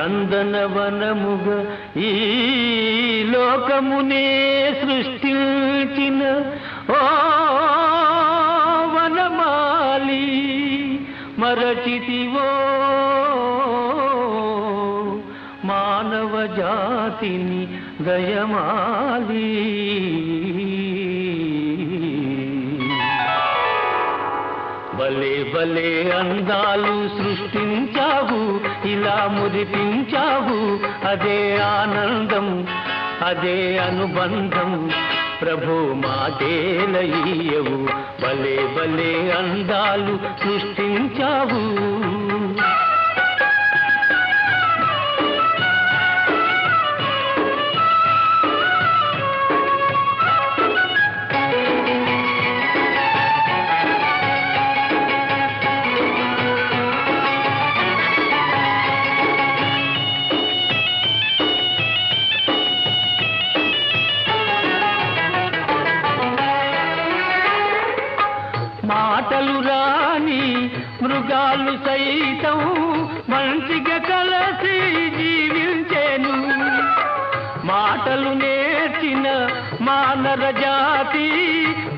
నందనవనముగా ఈ లోకమునే సృష్టించిన ఓ వనమాలి మరచితివో మానవ జాతిని దయమాలి. భలే భలే అందాలు సృష్టించావు, ఇలా మురిపించావు, అదే ఆనందం, అదే అనుబంధం. ప్రభు మాటేలయ్యవు, భలే భలే అందాలు సృష్టించావు. మాటలు రాని మృగాలు సైతం మంచిగా కలసి జీవించేను. మాటలు నేర్చిన మానవ జాతి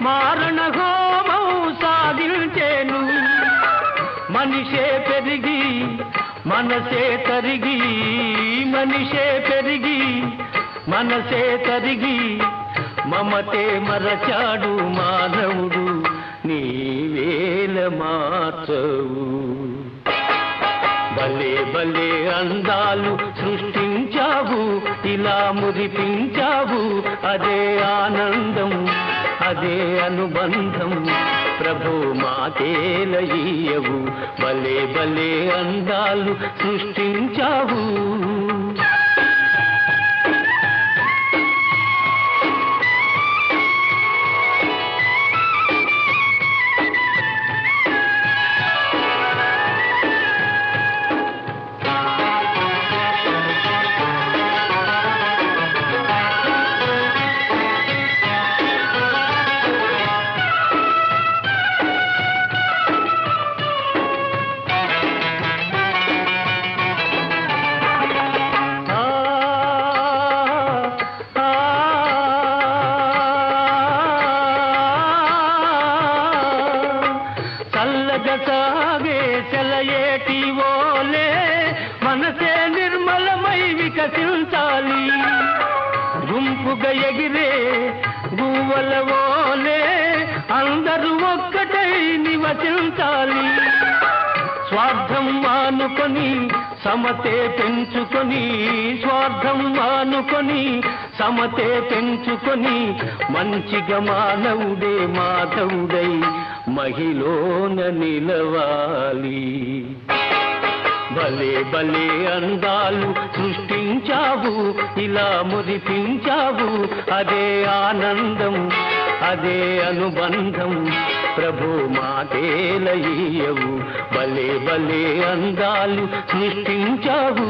మారణ హోమం సాగించేను. మనిషే పెరిగి మనసే తరిగి, మనిషే పెరిగి మనసే తరిగి, మమతే మరచాడు మానవుడు, నీవేల మార్చవు. భలే భలే అందాలు సృష్టించావు, ఇలా మురిపించావు, అదే ఆనందం, అదే అనుబంధం. ప్రభు మాటేలయ్యవు, భలే భలే అందాలు సృష్టించావు. సాగే చెలయేటి ఓలే మనసే నిర్మలమై వికసించాలి. గుంపుగా ఎగిరే గువ్వల ఓలే అందరూ ఒక్కటై నివసించాలి. స్వార్థం మానుకొని సమతే పెంచుకొని, స్వార్థం మానుకొని సమతే పెంచుకొని, మంచిగా మానవుడే మాధవుడై మహిళన నిలవాలి. భలే భలే అందాలు సృష్టించావు, ఇలా మురిపించావు, అదే ఆనందం, అదే అనుబంధం. ప్రభు మాటేలయ్యవు, భలే భలే అందాలు సృష్టించావు.